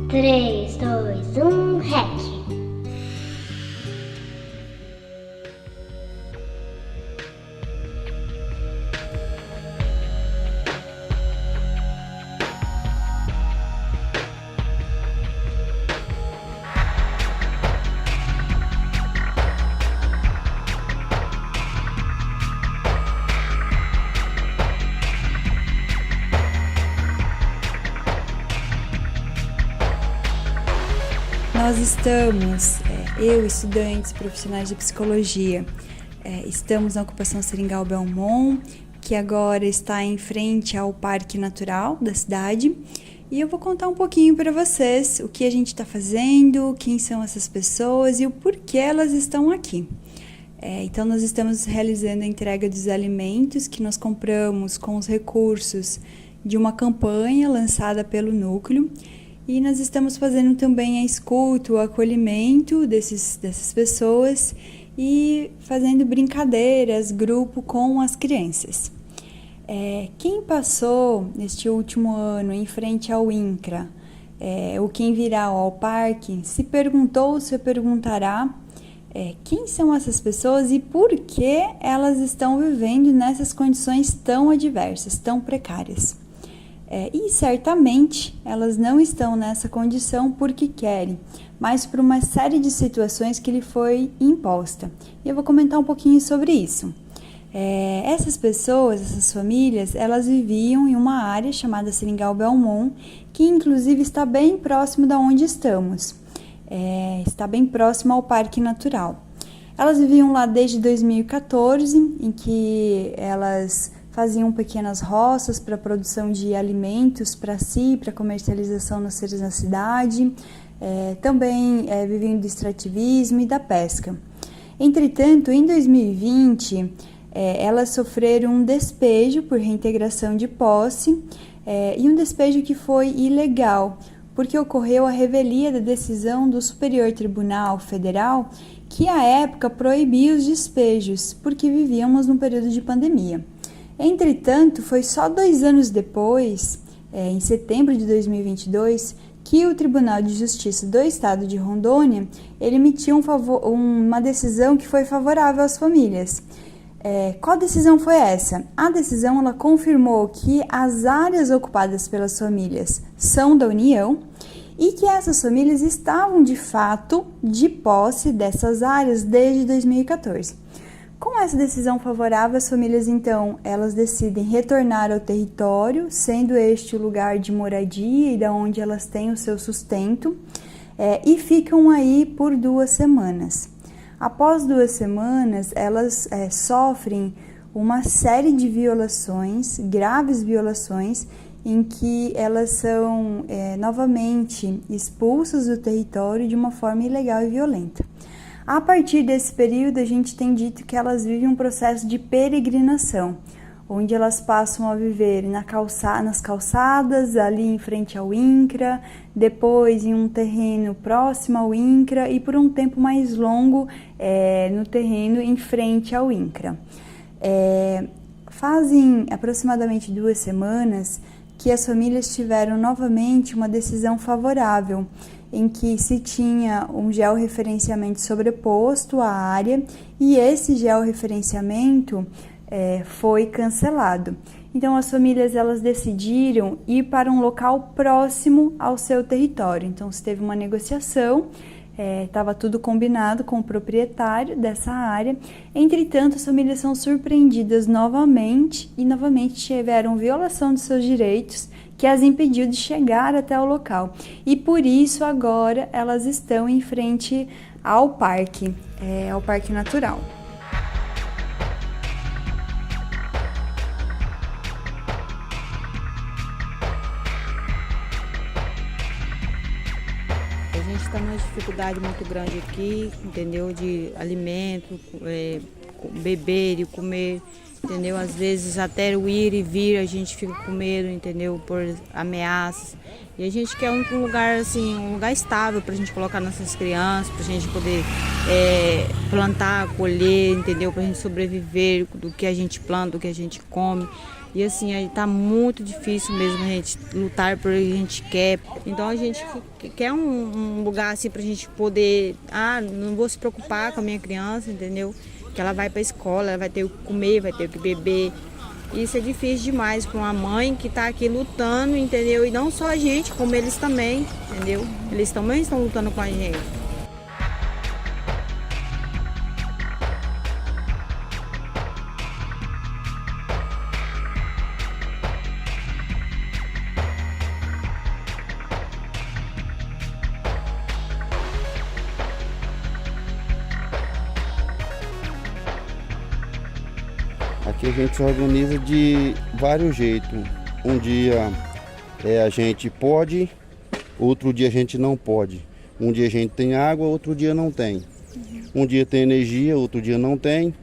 3, 2, 1, REC. Nós estamos, eu, estudantes, profissionais de psicologia, estamos na ocupação Seringal Belmont, que agora está em frente ao Parque Natural da cidade, e eu vou contar um pouquinho para vocês o que a gente está fazendo, quem são essas pessoas e o porquê elas estão aqui. Então, nós estamos realizando a entrega dos alimentos que nós compramos com os recursos de uma campanha lançada pelo Núcleo. E nós estamos fazendo também a escuta, o acolhimento dessas pessoas e fazendo brincadeiras, grupo com as crianças. Quem passou neste último ano em frente ao INCRA, ou quem virá ao parque, se perguntou ou se perguntará quem são essas pessoas e por que elas estão vivendo nessas condições tão adversas, tão precárias. E certamente elas não estão nessa condição porque querem, mas por uma série de situações que lhe foi imposta. E eu vou comentar um pouquinho sobre isso. Essas pessoas, essas famílias, elas viviam em uma área chamada Seringal Belmont, que inclusive está bem próximo da onde estamos. Está bem próximo ao Parque Natural. Elas viviam lá desde 2014, em que elas faziam pequenas roças para a produção de alimentos para si, para comercialização nas feiras na cidade, também viviam do extrativismo e da pesca. Entretanto, em 2020, elas sofreram um despejo por reintegração de posse e um despejo que foi ilegal, porque ocorreu a revelia da decisão do Superior Tribunal Federal, que à época proibia os despejos, porque vivíamos num período de pandemia. Entretanto, foi só 2 anos depois, em setembro de 2022, que o Tribunal de Justiça do Estado de Rondônia ele emitiu uma decisão que foi favorável às famílias. Qual decisão foi essa? A decisão ela confirmou que as áreas ocupadas pelas famílias são da União e que essas famílias estavam de fato de posse dessas áreas desde 2014. Com essa decisão favorável, as famílias, então, elas decidem retornar ao território, sendo este o lugar de moradia e da onde elas têm o seu sustento, e ficam aí por 2 semanas. Após 2 semanas, elas sofrem uma série de violações, graves violações, em que elas são novamente expulsas do território de uma forma ilegal e violenta. A partir desse período, a gente tem dito que elas vivem um processo de peregrinação, onde elas passam a viver nas calçadas, ali em frente ao INCRA, depois em um terreno próximo ao INCRA e por um tempo mais longo no terreno em frente ao INCRA. Fazem aproximadamente 2 semanas que as famílias tiveram novamente uma decisão favorável, em que se tinha um georreferenciamento sobreposto à área e esse georreferenciamento foi cancelado. Então, as famílias elas decidiram ir para um local próximo ao seu território. Então, se teve uma negociação, estava tudo combinado com o proprietário dessa área. Entretanto, as famílias são surpreendidas novamente e novamente tiveram violação de seus direitos, que as impediu de chegar até o local. E por isso agora elas estão em frente ao Parque Natural. A gente está numa dificuldade muito grande aqui, entendeu? De alimento, beber e comer. Entendeu? Às vezes até o ir e vir a gente fica com medo, entendeu? Por ameaças. E a gente quer um lugar assim, um lugar estável para a gente colocar nossas crianças, para a gente poder plantar, colher, entendeu? Para a gente sobreviver do que a gente planta, do que a gente come. E assim, aí tá muito difícil mesmo a gente lutar por o que a gente quer. Então a gente quer um lugar assim pra gente poder, não vou se preocupar com a minha criança, entendeu? Que ela vai pra escola, ela vai ter o que comer, vai ter o que beber. Isso é difícil demais para uma mãe que tá aqui lutando, entendeu? E não só a gente, como eles também, entendeu? Eles também estão lutando com a gente. Aqui a gente se organiza de vários jeitos. Um dia a gente pode, outro dia a gente não pode. Um dia a gente tem água, outro dia não tem. Um dia tem energia, outro dia não tem.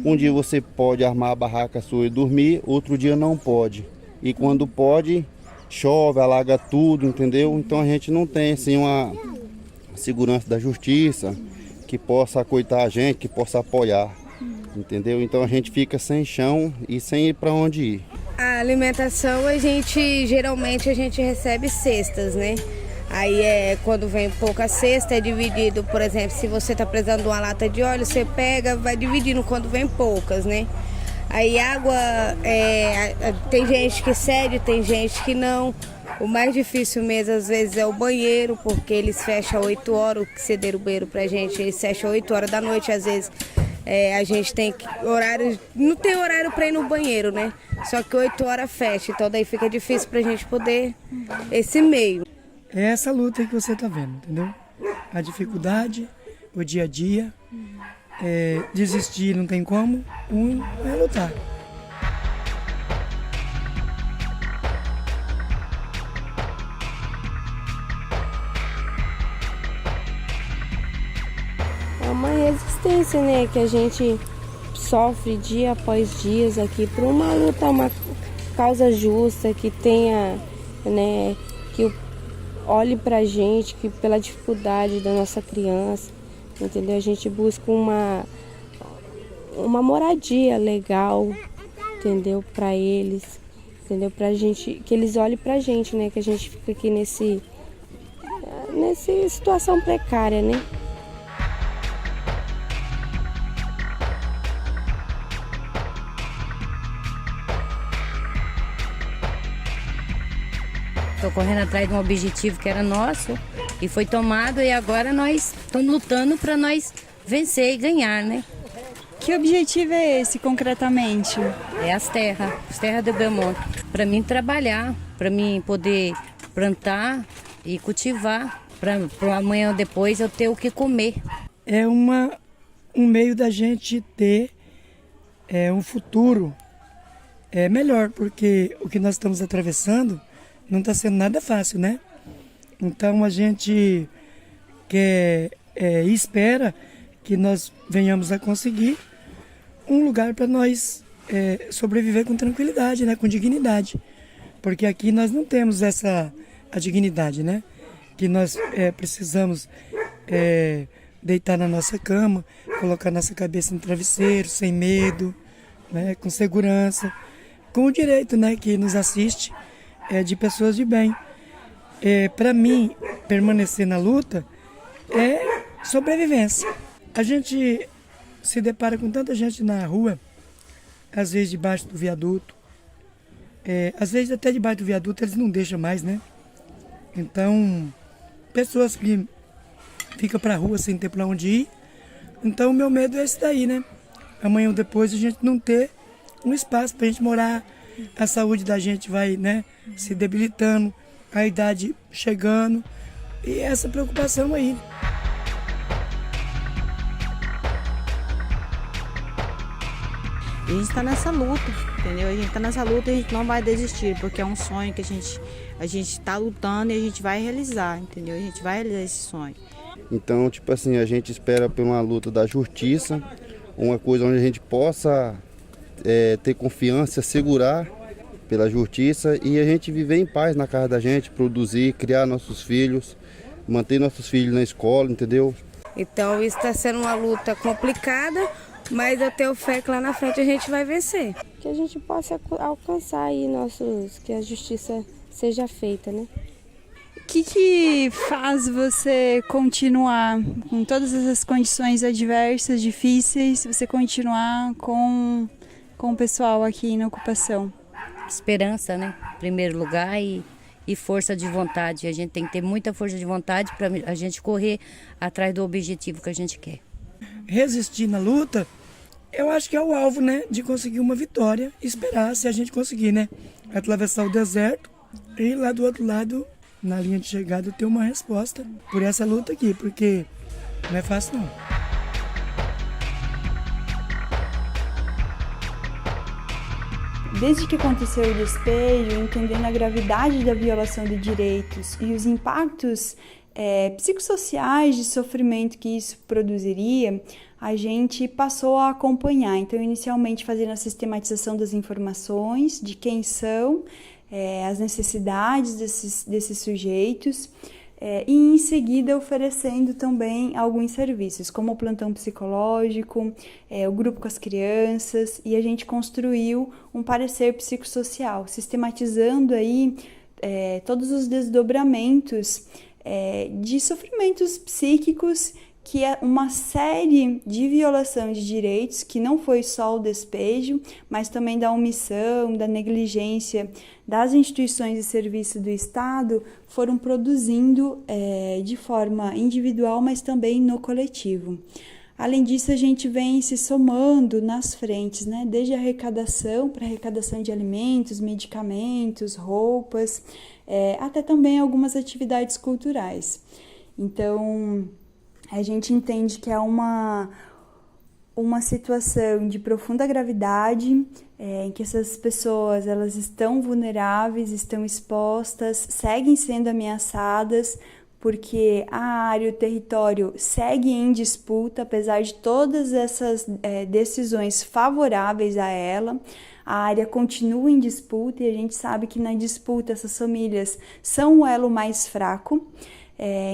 Um dia você pode armar a barraca sua e dormir, outro dia não pode. E quando pode, chove, alaga tudo, entendeu? Então a gente não tem assim uma segurança da justiça que possa acoitar a gente, que possa apoiar. Entendeu? Então a gente fica sem chão e sem ir para onde ir. A alimentação geralmente a gente recebe cestas, né? Aí quando vem pouca cesta é dividido, por exemplo, se você está precisando de uma lata de óleo, você pega, vai dividindo quando vem poucas, né? Aí água, tem gente que cede, tem gente que não. O mais difícil mesmo às vezes é o banheiro, porque eles fecham 8 horas, o que cederam o banheiro pra gente, eles fecham 8 horas da noite, às vezes. A gente tem horário, não tem horário para ir no banheiro, né? Só que 8 horas fecha, então daí fica difícil pra gente poder esse meio. É essa luta que você está vendo, entendeu? A dificuldade, o dia a dia, desistir não tem como, é lutar. É uma resistência, né, que a gente sofre dia após dias aqui por uma luta, uma causa justa, que tenha, né, que olhe pra gente, que pela dificuldade da nossa criança, entendeu? A gente busca uma moradia legal, entendeu, pra eles, entendeu, pra gente, que eles olhem pra gente, né, que a gente fica aqui nessa situação precária, né? Estou correndo atrás de um objetivo que era nosso e foi tomado e agora nós estamos lutando para nós vencer e ganhar, né? Que objetivo é esse concretamente? É as terras do Belmonte. Para mim trabalhar, para mim poder plantar e cultivar, para amanhã ou depois eu ter o que comer. É um meio da gente ter um futuro melhor, porque o que nós estamos atravessando não está sendo nada fácil, né? Então a gente quer e espera que nós venhamos a conseguir um lugar para nós sobreviver com tranquilidade, né? Com dignidade. Porque aqui nós não temos a dignidade, né? Que nós precisamos deitar na nossa cama, colocar nossa cabeça no travesseiro, sem medo, né? Com segurança, com o direito, né? Que nos assiste, de pessoas de bem. Para mim, permanecer na luta é sobrevivência. A gente se depara com tanta gente na rua, às vezes debaixo do viaduto, às vezes até debaixo do viaduto eles não deixam mais, né? Então, pessoas que ficam para a rua sem ter para onde ir. Então, o meu medo é esse daí, né? Amanhã ou depois a gente não ter um espaço para a gente morar, a saúde da gente vai, né, se debilitando, a idade chegando e essa preocupação aí. E a gente está nessa luta, entendeu? A gente está nessa luta e a gente não vai desistir, porque é um sonho que a gente está lutando e a gente vai realizar, entendeu? A gente vai realizar esse sonho. Então, tipo assim, a gente espera por uma luta da justiça, uma coisa onde a gente possa ter confiança, segurar pela justiça e a gente viver em paz na casa da gente, produzir, criar nossos filhos, manter nossos filhos na escola, entendeu? Então isso está sendo uma luta complicada, mas eu tenho fé que lá na frente a gente vai vencer. que a gente possa alcançar aí que a justiça seja feita, né? O que faz você continuar com todas essas condições adversas, difíceis, você continuar com o pessoal aqui na ocupação? Esperança, né? Em primeiro lugar e força de vontade. A gente tem que ter muita força de vontade para a gente correr atrás do objetivo que a gente quer. Resistir na luta, eu acho que é o alvo, né? De conseguir uma vitória, esperar se a gente conseguir, né? Atravessar o deserto e lá do outro lado, na linha de chegada, ter uma resposta por essa luta aqui, porque não é fácil não. Desde que aconteceu o despejo, entendendo a gravidade da violação de direitos e os impactos psicossociais de sofrimento que isso produziria, a gente passou a acompanhar. Então, inicialmente fazendo a sistematização das informações, de quem são, as necessidades desses sujeitos, e em seguida oferecendo também alguns serviços, como o plantão psicológico, o grupo com as crianças, e a gente construiu um parecer psicossocial, sistematizando aí todos os desdobramentos de sofrimentos psíquicos, que é uma série de violação de direitos, que não foi só o despejo, mas também da omissão, da negligência das instituições de serviço do Estado, foram produzindo de forma individual, mas também no coletivo. Além disso, a gente vem se somando nas frentes, né? Desde a arrecadação, para arrecadação de alimentos, medicamentos, roupas, até também algumas atividades culturais. Então, a gente entende que é uma situação de profunda gravidade, em que essas pessoas elas estão vulneráveis, estão expostas, seguem sendo ameaçadas, porque a área, o território segue em disputa, apesar de todas essas decisões favoráveis a ela. A área continua em disputa e a gente sabe que na disputa essas famílias são o elo mais fraco.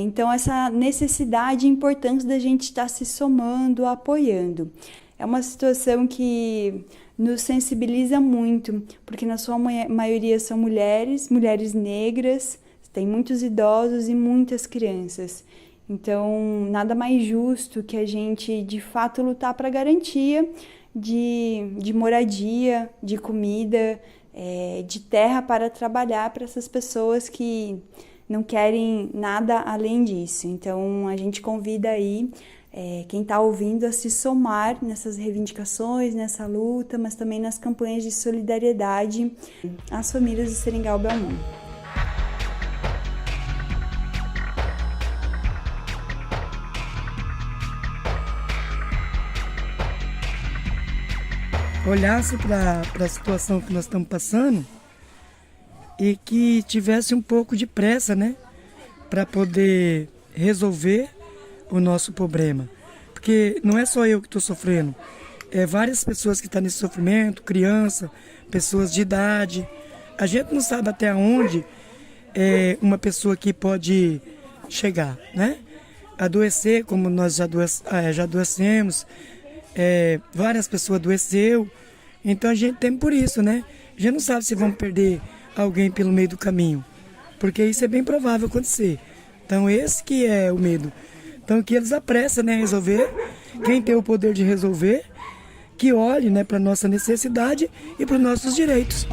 Então, essa necessidade importante da gente estar se somando, apoiando. É uma situação que nos sensibiliza muito, porque na sua maioria são mulheres negras, tem muitos idosos e muitas crianças. Então, nada mais justo que a gente, de fato, lutar para a garantia de moradia, de comida, de terra para trabalhar para essas pessoas que não querem nada além disso. Então, a gente convida aí quem está ouvindo a se somar nessas reivindicações, nessa luta, mas também nas campanhas de solidariedade às famílias do Seringal Belmont. Olhasse para a situação que nós estamos passando e que tivesse um pouco de pressa, né, para poder resolver o nosso problema. Porque não é só eu que estou sofrendo, várias pessoas que estão nesse sofrimento, criança, pessoas de idade. A gente não sabe até onde uma pessoa aqui pode chegar, né? Adoecer, como nós já adoecemos, várias pessoas adoeceu, então a gente tem por isso, né? A gente não sabe se vamos perder alguém pelo meio do caminho, porque isso é bem provável acontecer. Então esse que é o medo. Então que eles apressem, né, resolver, quem tem o poder de resolver, que olhe, né, para a nossa necessidade e para os nossos direitos.